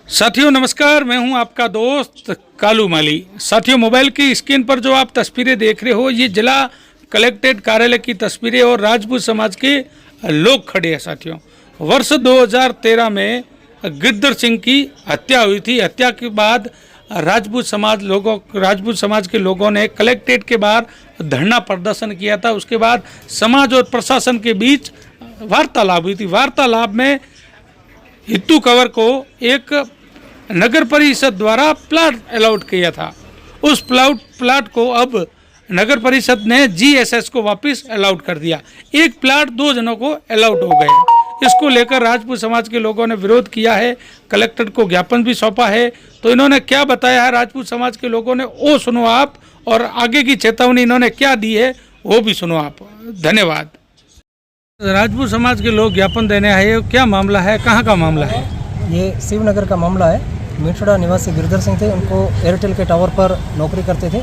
साथियों नमस्कार, मैं हूं आपका दोस्त कालू माली। साथियों, मोबाइल की स्क्रीन पर जो आप तस्वीरें देख रहे हो, ये जिला कलेक्ट्रेट कार्यालय की तस्वीरें और राजपूत समाज के लोग खड़े हैं। साथियों, वर्ष 2013 में गिरधर सिंह की हत्या हुई थी। हत्या के बाद राजपूत समाज के लोगों ने कलेक्ट्रेट के बाहर धरना प्रदर्शन किया था। उसके बाद समाज और प्रशासन के बीच वार्तालाप हुई थी। वार्तालाप में हितू कंवर को एक नगर परिषद द्वारा प्लाट अलाउड किया था। उस प्लाट को अब नगर परिषद ने जीएसएस को वापस अलाउड कर दिया। एक प्लाट 2 जनों को अलाउड हो गए। इसको लेकर राजपूत समाज के लोगों ने विरोध किया है, कलेक्टर को ज्ञापन भी सौंपा है। तो इन्होंने क्या बताया है राजपूत समाज के लोगों ने, वो सुनो आप, और आगे की चेतावनी इन्होंने क्या दी है वो भी सुनो आप। धन्यवाद। राजपूत समाज के लोग ज्ञापन देने आए, क्या मामला है, कहाँ का मामला है? ये शिवनगर का मामला है। मीठड़ा निवासी गिरधर सिंह थे, उनको एयरटेल के टावर पर नौकरी करते थे।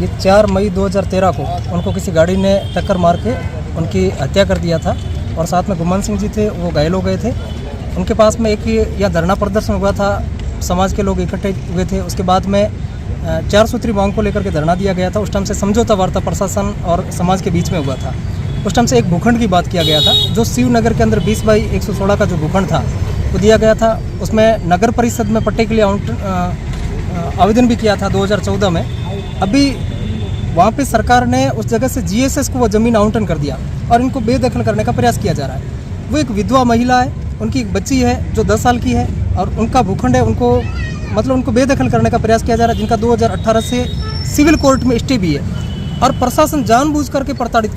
ये 4 मई 2013 को उनको किसी गाड़ी ने टक्कर मार के उनकी हत्या कर दिया था, और साथ में गुमान सिंह जी थे, वो घायल हो गए थे। उनके पास में एक यह धरना प्रदर्शन हुआ था, समाज के लोग इकट्ठे हुए थे। उसके बाद में 4 सूत्री मांग को लेकर के धरना दिया गया था। उस टाइम से समझौता वार्ता प्रशासन और समाज के बीच में हुआ था। उस टाइम से एक भूखंड की बात किया गया था, जो शिवनगर के अंदर 20/116 का जो भूखंड था वो दिया गया था। उसमें नगर परिषद में पट्टे के लिए आवेदन भी किया था 2014 में। अभी वहाँ पे सरकार ने उस जगह से जीएसएस को वो ज़मीन आवंटन कर दिया और इनको बेदखल करने का प्रयास किया जा रहा है। वो एक विधवा महिला है, उनकी एक बच्ची है जो 10 साल की है, और उनका भूखंड है, उनको बेदखल करने का प्रयास किया जा रहा है, जिनका 2018 से सिविल कोर्ट में स्टे भी है, और प्रशासन जानबूझ करके प्रताड़ित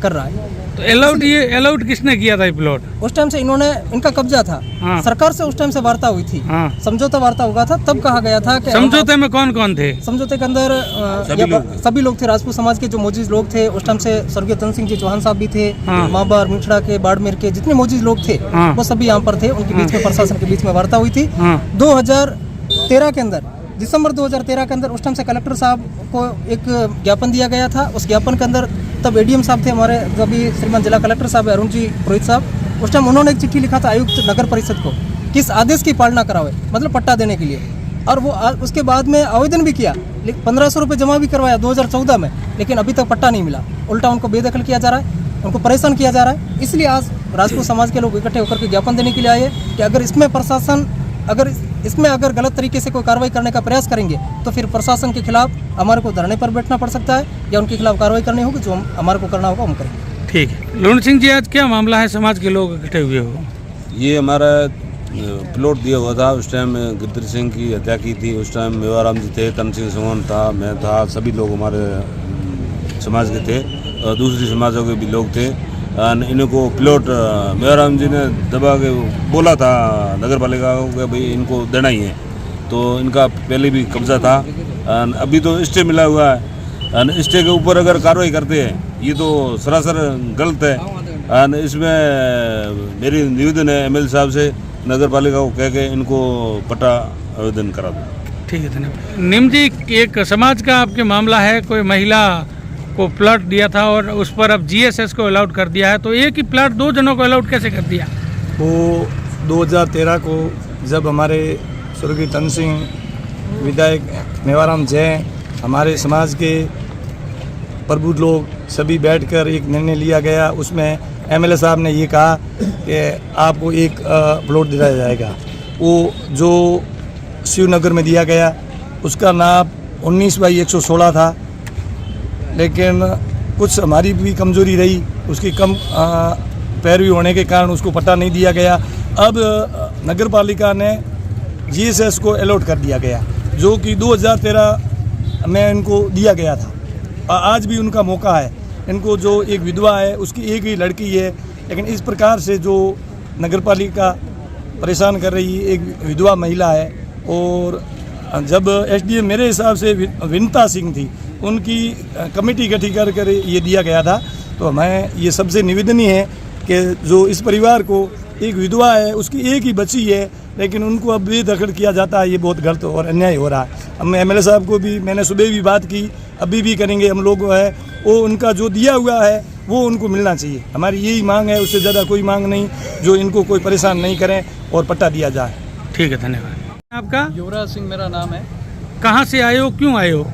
कर रहा है। तो अलाउड किसने किया था ये प्लॉट? उस टाइम से इनका कब्जा था। हाँ। सरकार से उस टाइम से वार्ता हुई थी। हाँ। समझौता वार्ता हुआ था, तब कहा गया था कि समझौते में कौन कौन थे? समझौते के अंदर सभी लोग थे। राजपूत समाज के जो मौजूद लोग थे उस टाइम से, स्वर्गीय तन सिंह जी चौहान साहब भी थे। हाँ। माबार, मीठड़ा के, बाड़मेर के जितने मौजूद लोग थे, हाँ। वो सभी यहाँ पर थे। उनके बीच में, प्रशासन के बीच में वार्ता हुई थी। हाँ। 2013 के अंदर, दिसंबर 2013 के अंदर, उस टाइम से कलेक्टर साहब को एक ज्ञापन दिया गया था। उस ज्ञापन के अंदर तब एडीएम साहब थे हमारे, जो अभी श्रीमान जिला कलेक्टर साहब अरुण जी पुरोहित साहब। उस टाइम उन्होंने एक चिट्ठी लिखा था आयुक्त नगर परिषद को, किस आदेश की पालना करावे, मतलब पट्टा देने के लिए। और वो उसके बाद में आवेदन भी किया, 1500 रुपये जमा भी करवाया 2014 में, लेकिन अभी तक पट्टा नहीं मिला। उल्टा उनको बेदखल किया जा रहा है, उनको परेशान किया जा रहा है। इसलिए आज राजपूत समाज के लोग इकट्ठे होकर के ज्ञापन देने के लिए आए कि अगर इसमें प्रशासन अगर गलत तरीके से कोई कार्रवाई करने का प्रयास करेंगे तो फिर प्रशासन के खिलाफ हमारे को धरने पर बैठना पड़ सकता है, या उनके खिलाफ कार्रवाई करनी होगी, जो हमारे को करना होगा हम करेंगे। ठीक है। लुण सिंह जी, आज क्या मामला है, समाज के लोग इकट्ठे हुए हो? ये हमारा प्लॉट दिया हुआ था, उस टाइम गिरधर सिंह की हत्या की थी। उस टाइम मेवाराम जी थे, तन सिंह सोहन था, मैं था, सभी लोग हमारे समाज के थे, और दूसरी समाजों के भी लोग थे। इनको प्लॉट मेवाराम जी ने दबा के बोला था नगर पालिका को कि भाई इनको देना ही है, तो इनका पहले भी कब्जा था। अभी तो स्टे मिला हुआ है। स्टे के ऊपर अगर कार्रवाई करते हैं, ये तो सरासर गलत है। इसमें मेरी निवेदन है एमएलए साहब से, नगर पालिका को कह के इनको पट्टा आवेदन करा दो। ठीक है, धन्यवाद। निम जी, एक समाज का आपके मामला है, कोई महिला को प्लाट दिया था और उस पर अब जीएसएस को अलाउड कर दिया है, तो एक ही प्लाट 2 जनों को अलाउड कैसे कर दिया? वो 2013 को जब हमारे स्वर्गीय तन सिंह, विधायक मेवाराम जैन, हमारे समाज के प्रबुद्ध लोग सभी बैठकर एक निर्णय लिया गया। उसमें एमएलए साहब ने ये कहा कि आपको एक प्लॉट दिया जाएगा। वो जो शिवनगर में दिया गया, उसका नाप 19/116 था, लेकिन कुछ हमारी भी कमजोरी रही, उसकी कम पैरवी होने के कारण उसको पट्टा नहीं दिया गया। अब नगर पालिका ने जीएसएस को अलॉट कर दिया गया, जो कि 2013 में इनको दिया गया था। आज भी उनका मौका है। इनको जो एक विधवा है, उसकी एक ही लड़की है, लेकिन इस प्रकार से जो नगर पालिका परेशान कर रही है, एक विधवा महिला है। और जब एसडीएम मेरे हिसाब से विनता सिंह थी, उनकी कमेटी गठित कर ये दिया गया था। तो मैं ये सबसे निवेदन ही है कि जो इस परिवार को, एक विधवा है, उसकी एक ही बच्ची है, लेकिन उनको अब बेदखल किया जाता है, ये बहुत गलत और अन्याय हो रहा है। हम एमएलए साहब को भी मैंने सुबह भी बात की, अभी भी करेंगे हम लोग है, वो उनका जो दिया हुआ है वो उनको मिलना चाहिए। हमारी यही मांग है, उससे ज़्यादा कोई मांग नहीं, जो इनको कोई परेशान नहीं करें और पट्टा दिया जाए। ठीक है, धन्यवाद। आपका युवराज सिंह मेरा नाम है। कहाँ से आए हो, क्यों आए हो?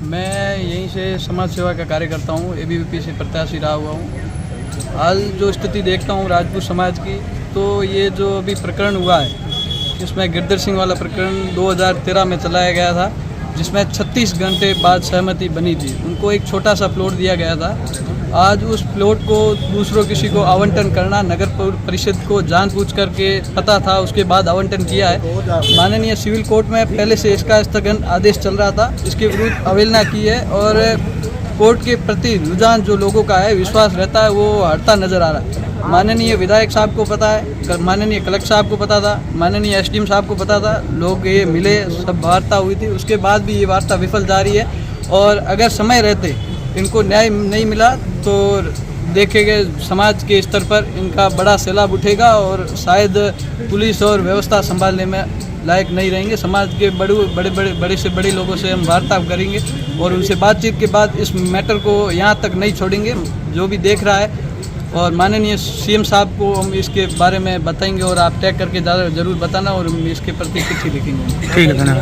मैं यहीं से समाज सेवा का कार्य करता हूँ, एबीवीपी से प्रत्याशी रहा हुआ हूँ। हाल जो स्थिति देखता हूँ राजपूत समाज की, तो ये जो अभी प्रकरण हुआ है, इसमें गिरधर सिंह वाला प्रकरण 2013 में चलाया गया था, जिसमें 36 घंटे बाद सहमति बनी थी। उनको एक छोटा सा प्लॉट दिया गया था। आज उस प्लॉट को दूसरों किसी को आवंटन करना, नगर परिषद को जानबूझ करके पता था, उसके बाद आवंटन किया है। माननीय सिविल कोर्ट में पहले से इसका स्थगन आदेश चल रहा था, इसके विरुद्ध अवहेलना की है और कोर्ट के प्रति रुझान जो लोगों का है, विश्वास रहता है, वो हटता नजर आ रहा है। माननीय विधायक साहब को पता है, माननीय कलेक्टर साहब को पता था, माननीय एसडीएम साहब को पता था, लोग ये मिले, सब वार्ता हुई थी, उसके बाद भी ये वार्ता विफल जारी है। और अगर समय रहते इनको न्याय नहीं मिला तो देखेंगे समाज के स्तर पर इनका बड़ा सैलाब उठेगा और शायद पुलिस और व्यवस्था संभालने में लायक नहीं रहेंगे। समाज के बड़े से बड़े लोगों से हम वार्ता करेंगे और उनसे बातचीत के बाद इस मैटर को यहाँ तक नहीं छोड़ेंगे, जो भी देख रहा है। और माननीय सीएम साहब को हम इसके बारे में बताएंगे और आप टैग करके ज़रूर बताना और हम इसके प्रति चिट्ठी लिखेंगे। ठीक है, धन्यवाद।